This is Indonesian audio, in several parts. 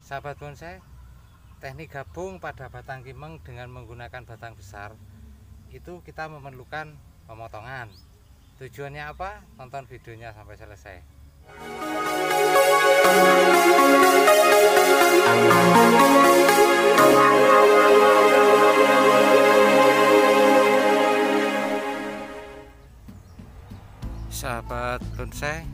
Sahabat bonsai, teknik gabung pada batang kimeng dengan menggunakan batang besar itu kita memerlukan pemotongan. Tujuannya apa? Tonton videonya sampai selesai. Sahabat bonsai,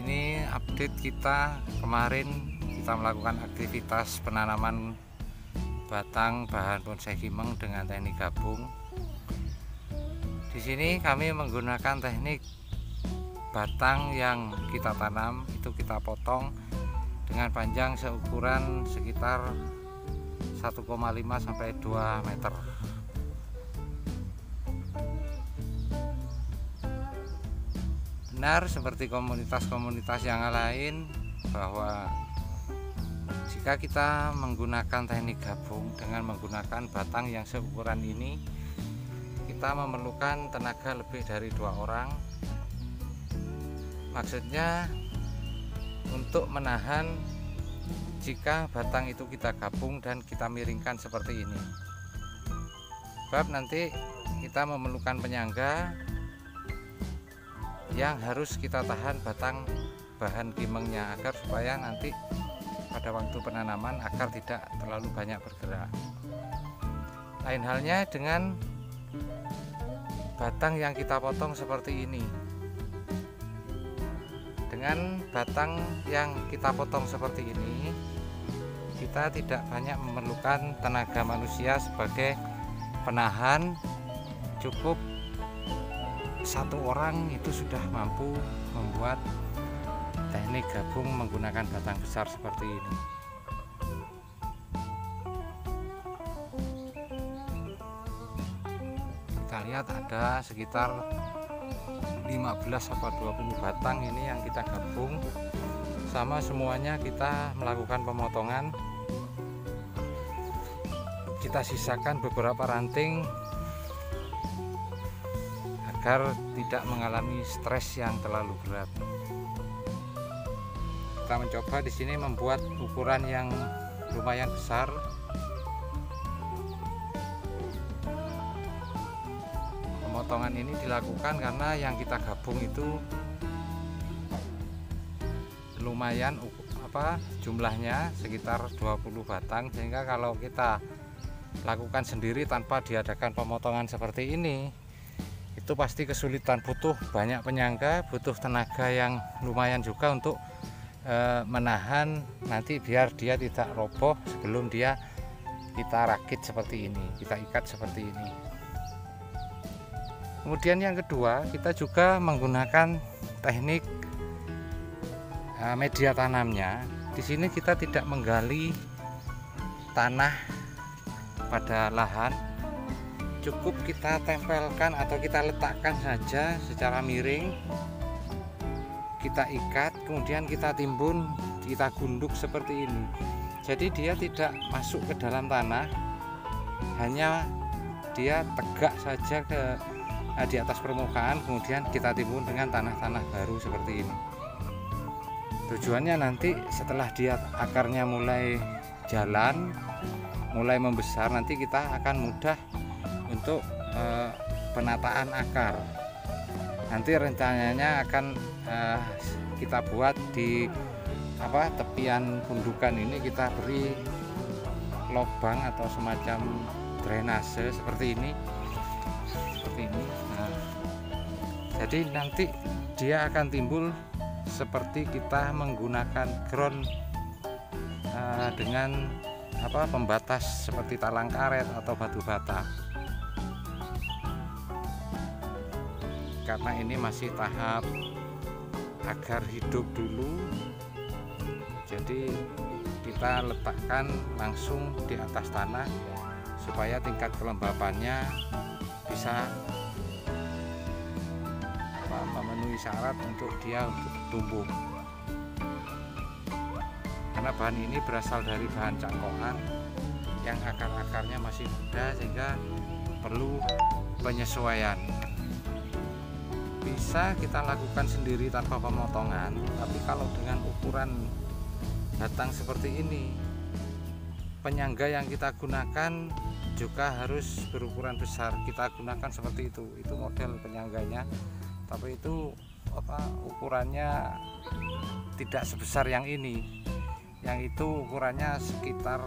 ini update kita kemarin. Kita melakukan aktivitas penanaman batang bahan bonsai kimeng dengan teknik gabung. Di sini kami menggunakan teknik batang yang kita tanam itu kita potong dengan panjang seukuran sekitar 1,5 sampai 2 meter. Benar seperti komunitas-komunitas yang lain bahwa jika kita menggunakan teknik gabung dengan menggunakan batang yang seukuran ini, kita memerlukan tenaga lebih dari 2 orang. Maksudnya untuk menahan jika batang itu kita gabung dan kita miringkan seperti ini. Sebab nanti kita memerlukan penyangga yang harus kita tahan batang bahan kimengnya agar supaya nanti pada waktu penanaman akar tidak terlalu banyak bergerak. Lain halnya dengan batang yang kita potong seperti ini. Dengan batang yang kita potong seperti ini, kita tidak banyak memerlukan tenaga manusia sebagai penahan. Cukup 1 orang itu sudah mampu membuat teknik gabung menggunakan batang besar seperti ini. Kita lihat ada sekitar 15 atau 20 batang ini yang kita gabung. Sama semuanya kita melakukan pemotongan. Kita sisakan beberapa ranting agar tidak mengalami stres yang terlalu berat. Kita mencoba di sini membuat ukuran yang lumayan besar. Pemotongan ini dilakukan karena yang kita gabung itu lumayan jumlahnya sekitar 20 batang, sehingga kalau kita lakukan sendiri tanpa diadakan pemotongan seperti ini, itu pasti kesulitan, butuh banyak penyangga, butuh tenaga yang lumayan juga untuk menahan nanti biar dia tidak roboh sebelum dia kita rakit seperti ini, kita ikat seperti ini. Kemudian yang kedua, kita juga menggunakan teknik media tanamnya. Di sini kita tidak menggali tanah pada lahan, cukup kita tempelkan atau kita letakkan saja secara miring. Kita ikat, kemudian kita timbun, kita gunduk seperti ini. Jadi dia tidak masuk ke dalam tanah, hanya dia tegak saja di atas permukaan, kemudian kita timbun dengan tanah-tanah baru seperti ini. Tujuannya nanti setelah dia akarnya mulai jalan, mulai membesar, nanti kita akan mudah untuk penataan akar. Nanti rencananya akan kita buat di tepian gundukan ini kita beri lubang atau semacam drainase seperti ini, Nah, jadi nanti dia akan timbul seperti kita menggunakan ground dengan pembatas seperti talang karet atau batu bata. Karena ini masih tahap agar hidup dulu, jadi kita letakkan langsung di atas tanah supaya tingkat kelembapannya bisa memenuhi syarat untuk dia untuk tumbuh. Karena bahan ini berasal dari bahan cangkongan yang akar-akarnya masih muda, sehingga perlu penyesuaian. Bisa kita lakukan sendiri tanpa pemotongan, tapi kalau dengan ukuran batang seperti ini. Penyangga yang kita gunakan juga harus berukuran besar, kita gunakan seperti itu model penyangganya, tapi itu ukurannya tidak sebesar yang ini, yang itu ukurannya sekitar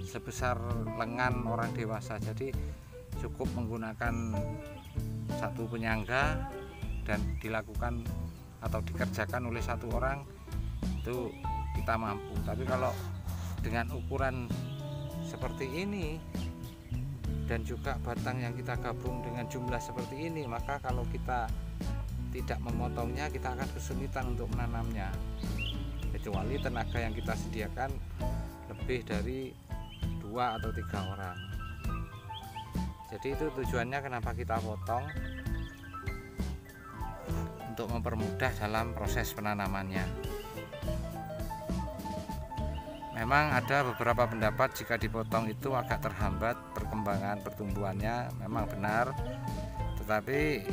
sebesar lengan orang dewasa. Jadi cukup menggunakan satu penyangga dan dilakukan atau dikerjakan oleh satu orang, itu kita mampu. Tapi kalau dengan ukuran seperti ini dan juga batang yang kita gabung dengan jumlah seperti ini, maka kalau kita tidak memotongnya, kita akan kesulitan untuk menanamnya, kecuali tenaga yang kita sediakan lebih dari 2 atau 3 orang. Jadi itu tujuannya kenapa kita potong, untuk mempermudah dalam proses penanamannya. Memang ada beberapa pendapat jika dipotong itu agak terhambat perkembangan pertumbuhannya, memang benar. Tetapi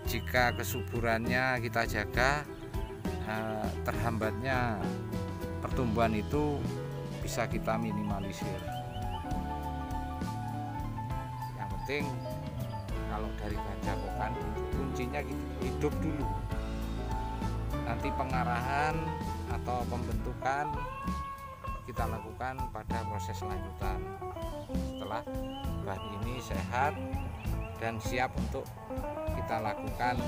jika kesuburannya kita jaga, terhambatnya pertumbuhan itu bisa kita minimalisir. Yang penting kalau dari bajakokan kuncinya hidup dulu. Nanti pengarahan atau pembentukan kita lakukan pada proses lanjutan setelah bahan ini sehat dan siap untuk kita lakukan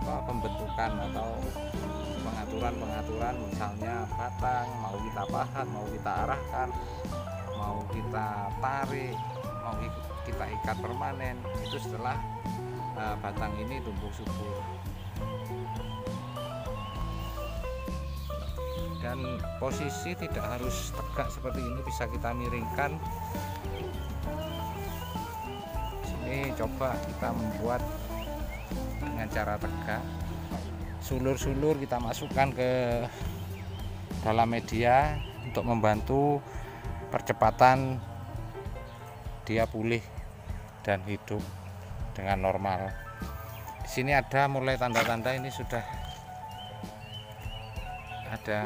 pembentukan atau pengaturan, misalnya batang mau kita pahat, mau kita arahkan, mau kita tarik, mau kita ikat permanen, itu setelah batang ini tumbuh subur. Dan posisi tidak harus tegak seperti ini, bisa kita miringkan. Sini coba kita membuat dengan cara tegak, sulur-sulur kita masukkan ke dalam media untuk membantu percepatan dia pulih dan hidup dengan normal. Di sini ada mulai tanda-tanda ini sudah ada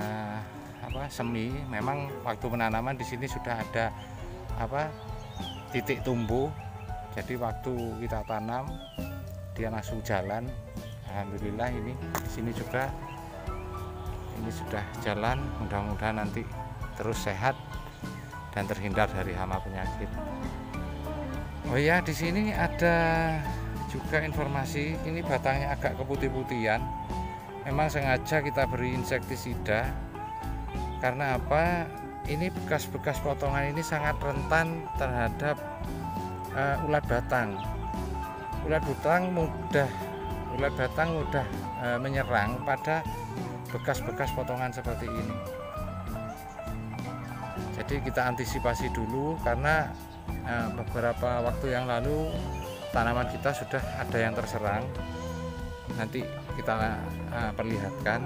semi. Memang waktu penanaman di sini sudah ada titik tumbuh. Jadi waktu kita tanam dia langsung jalan. Alhamdulillah ini di sini juga ini sudah jalan. Mudah-mudahan nanti terus sehat dan terhindar dari hama penyakit. Oh ya, di sini ada juga informasi, ini batangnya agak keputih-putihan. Memang sengaja kita beri insektisida karena apa? Ini bekas-bekas potongan ini sangat rentan terhadap ulat batang. Ulat batang mudah menyerang pada bekas-bekas potongan seperti ini. Jadi kita antisipasi dulu, karena beberapa waktu yang lalu tanaman kita sudah ada yang terserang. Nanti kita perlihatkan.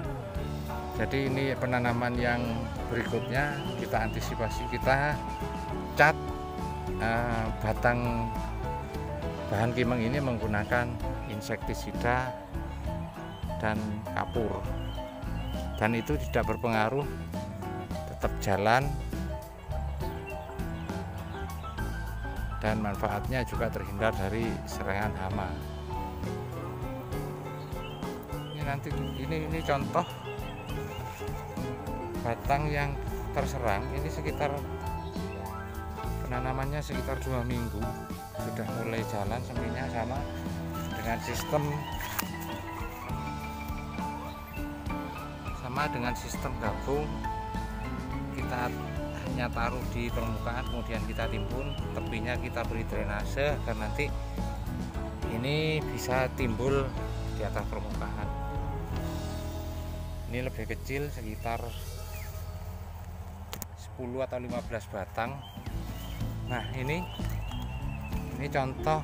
Jadi ini penanaman yang berikutnya kita antisipasi, kita cat batang bahan kimeng ini menggunakan insektisida dan kapur, dan itu tidak berpengaruh, tetap jalan dan manfaatnya juga terhindar dari serangan hama. Nanti ini contoh batang yang terserang. Ini sekitar penanamannya sekitar 2 minggu sudah mulai jalan seminya, sama dengan sistem gabung. Kita hanya taruh di permukaan, kemudian kita timbun, tepinya kita beri drainase agar nanti ini bisa timbul di atas permukaan. Ini lebih kecil, sekitar 10 atau 15 batang. Nah, ini contoh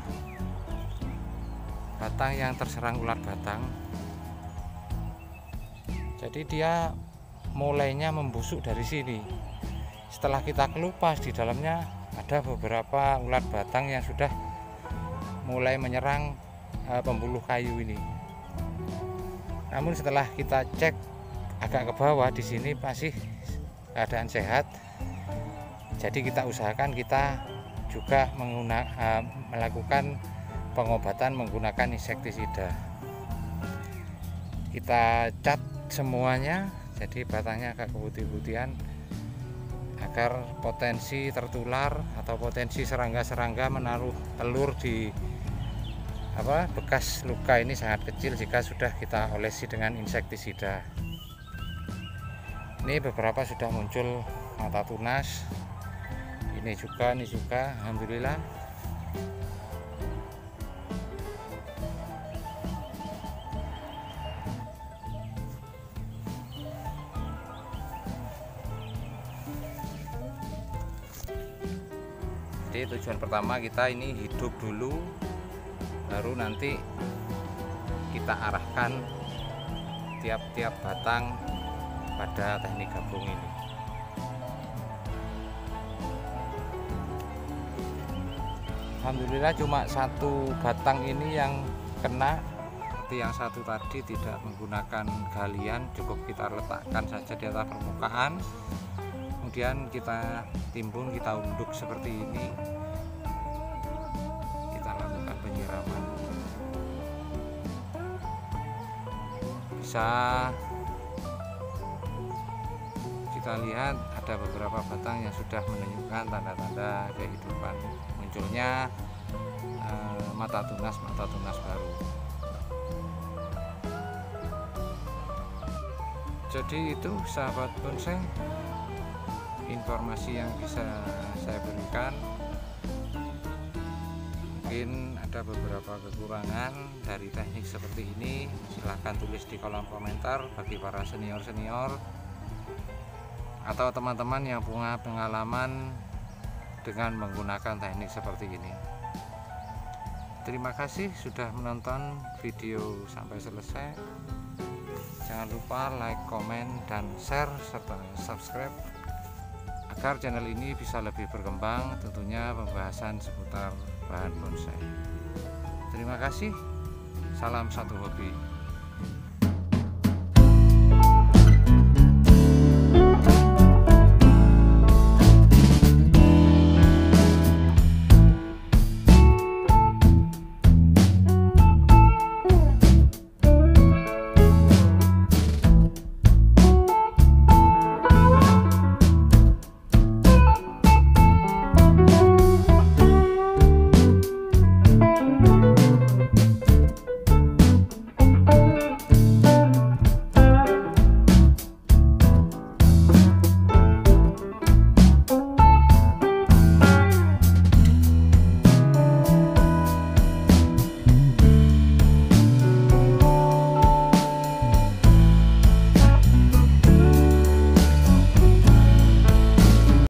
batang yang terserang ulat batang. Jadi dia mulainya membusuk dari sini. Setelah kita kelupas, di dalamnya ada beberapa ulat batang yang sudah mulai menyerang pembuluh kayu ini. Namun setelah kita cek agak ke bawah, di sini masih keadaan sehat. Jadi kita usahakan kita juga melakukan pengobatan menggunakan insektisida. Kita cat semuanya, jadi batangnya agak keputih-putihan, agar potensi tertular atau potensi serangga-serangga menaruh telur di bekas luka ini sangat kecil jika sudah kita olesi dengan insektisida. Ini beberapa sudah muncul mata tunas, ini juga alhamdulillah. Jadi tujuan pertama kita ini hidup dulu, baru nanti kita arahkan tiap-tiap batang pada teknik gabung ini. Alhamdulillah cuma satu batang ini yang kena, seperti yang satu tadi tidak menggunakan galian, cukup kita letakkan saja di atas permukaan, kemudian kita timbun, kita unduk seperti ini, kita lakukan penyiraman. Bisa kita lihat ada beberapa batang yang sudah menunjukkan tanda-tanda kehidupan, munculnya mata tunas baru. Jadi itu sahabat bonsai, informasi yang bisa saya berikan. Mungkin ada beberapa kekurangan dari teknik seperti ini, silahkan tulis di kolom komentar bagi para senior-senior atau teman-teman yang punya pengalaman dengan menggunakan teknik seperti ini. Terima kasih sudah menonton video sampai selesai. Jangan lupa like, komen, dan share serta subscribe agar channel ini bisa lebih berkembang, tentunya pembahasan seputar bahan bonsai. Terima kasih, salam satu hobi.